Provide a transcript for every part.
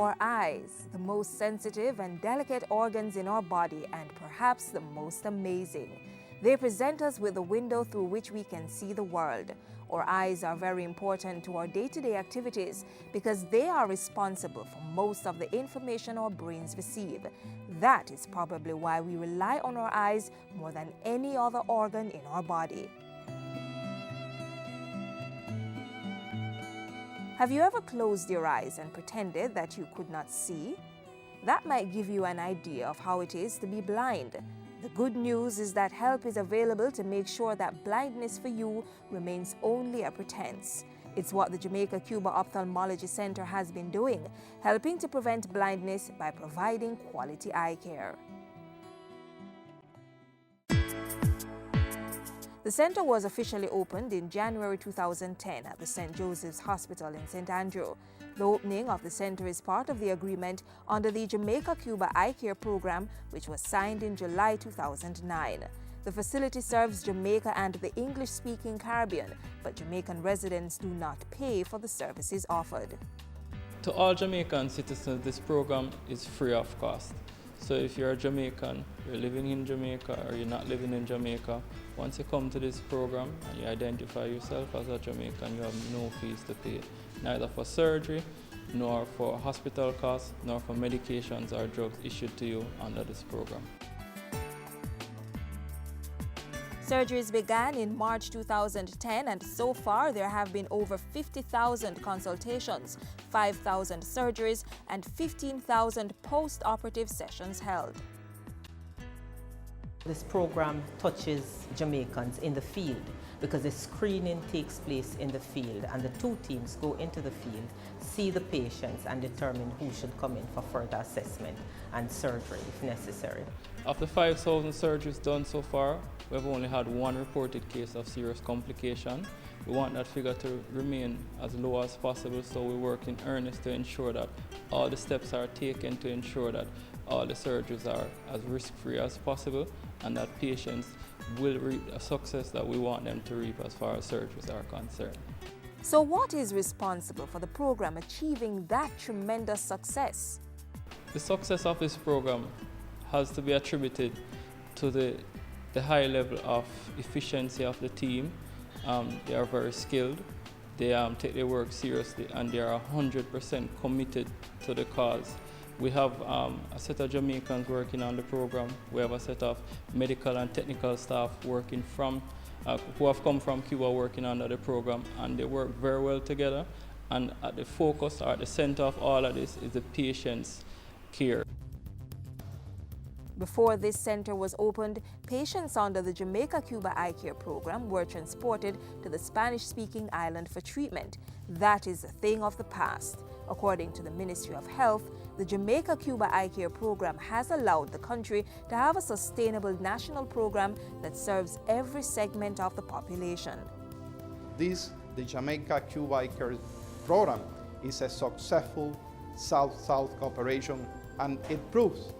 Our eyes, the most sensitive and delicate organs in our body and perhaps the most amazing. They present us with the window through which we can see the world. Our eyes are very important to our day-to-day activities because they are responsible for most of the information our brains receive. That is probably why we rely on our eyes more than any other organ in our body. Have you ever closed your eyes and pretended that you could not see? That might give you an idea of how it is to be blind. The good news is that help is available to make sure that blindness for you remains only a pretense. It's what the Jamaica Cuba Ophthalmology Center has been doing, helping to prevent blindness by providing quality eye care. The center was officially opened in January 2010 at the St. Joseph's Hospital in St. Andrew. The opening of the center is part of the agreement under the Jamaica-Cuba Eye Care Program, which was signed in July 2009. The facility serves Jamaica and the English-speaking Caribbean, but Jamaican residents do not pay for the services offered. To all Jamaican citizens, this program is free of cost. So if you're a Jamaican, you're living in Jamaica or you're not living in Jamaica, once you come to this program and you identify yourself as a Jamaican, you have no fees to pay, neither for surgery, nor for hospital costs, nor for medications or drugs issued to you under this program. Surgeries began in March 2010 and so far there have been over 50,000 consultations, 5,000 surgeries and 15,000 post-operative sessions held. This program touches Jamaicans in the field because the screening takes place in the field and the two teams go into the field, see the patients and determine who should come in for further assessment and surgery if necessary. Of the 5,000 surgeries done so far, we've only had one reported case of serious complication. We want that figure to remain as low as possible, so we work in earnest to ensure that all the steps are taken to ensure that all the surgeries are as risk-free as possible and that patients will reap a success that we want them to reap as far as surgeries are concerned. So what is responsible for the program achieving that tremendous success? The success of this program has to be attributed to the high level of efficiency of the team. They are very skilled, they take their work seriously, and they are 100% committed to the cause. We have a set of Jamaicans working on the program. We have a set of medical and technical staff working who have come from Cuba working under the program, and they work very well together. And at the focus, or at the center of all of this, is the patient's care. Before this center was opened, patients under the Jamaica-Cuba Eye Care Program were transported to the Spanish-speaking island for treatment. That is a thing of the past. According to the Ministry of Health, the Jamaica-Cuba Eye Care Program has allowed the country to have a sustainable national program that serves every segment of the population. The Jamaica-Cuba Eye Care Program is a successful South-South cooperation, and it proves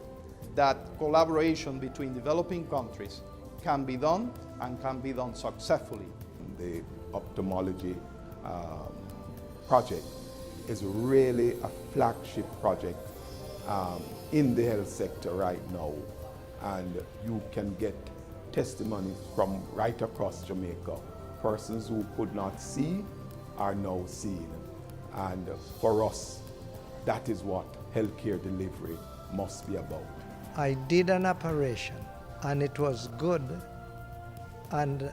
that collaboration between developing countries can be done and can be done successfully. The ophthalmology project is really a flagship project in the health sector right now, and you can get testimonies from right across Jamaica. Persons who could not see are now seeing, and for us, that is what healthcare delivery must be about. I did an operation and it was good, and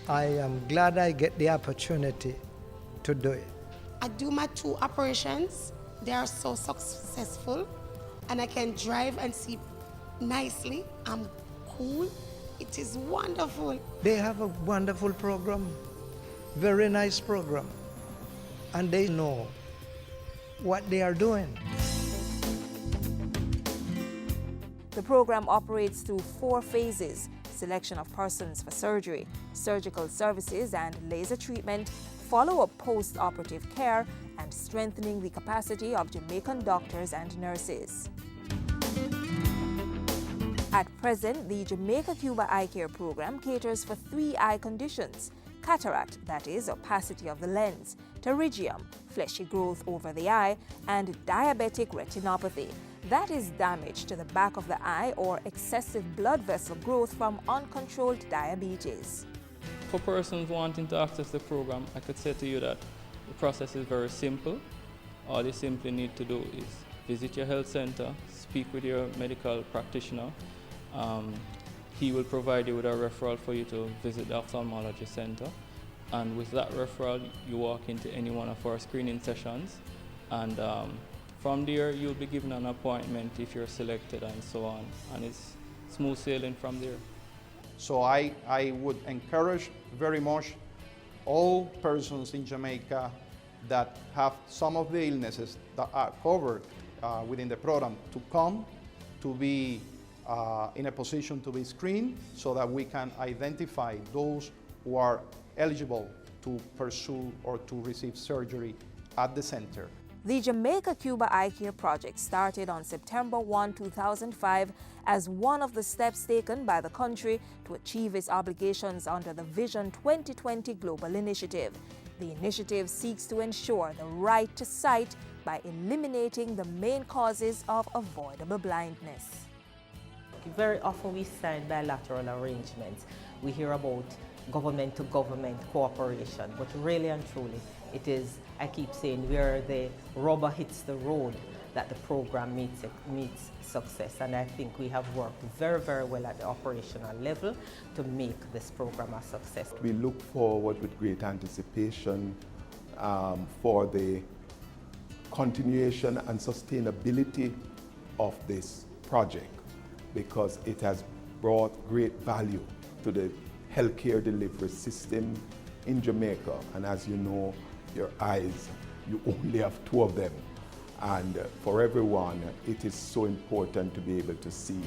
I am glad I get the opportunity to do it. I do my 2 operations. They are so successful and I can drive and see nicely. I'm cool. It is wonderful. They have a wonderful program, very nice program, and they know what they are doing. The program operates through 4 phases: selection of persons for surgery, surgical services and laser treatment, follow-up post-operative care, and strengthening the capacity of Jamaican doctors and nurses. At present, the Jamaica-Cuba Eye Care Program caters for 3 eye conditions: cataract, that is, opacity of the lens, pterygium, fleshy growth over the eye, and diabetic retinopathy, that is damage to the back of the eye or excessive blood vessel growth from uncontrolled diabetes. For persons wanting to access the program, I could say to you that the process is very simple. All you simply need to do is visit your health center, speak with your medical practitioner. He will provide you with a referral for you to visit the ophthalmology center. And with that referral, you walk into any one of our screening sessions. And from there, you'll be given an appointment if you're selected and so on. And it's smooth sailing from there. So I would encourage very much all persons in Jamaica that have some of the illnesses that are covered within the program to come to be in a position to be screened so that we can identify those who are eligible to pursue or to receive surgery at the center. The Jamaica-Cuba Eye Care Project started on September 1, 2005 as one of the steps taken by the country to achieve its obligations under the Vision 2020 Global Initiative. The initiative seeks to ensure the right to sight by eliminating the main causes of avoidable blindness. Very often we sign bilateral arrangements. We hear about government-to-government cooperation, but really and truly, it is, I keep saying, where the rubber hits the road that the program meets success. And I think we have worked very, very well at the operational level to make this program a success. We look forward with great anticipation for the continuation and sustainability of this project, because it has brought great value to the healthcare delivery system in Jamaica. And as you know, your eyes, you only have two of them. And for everyone, it is so important to be able to see.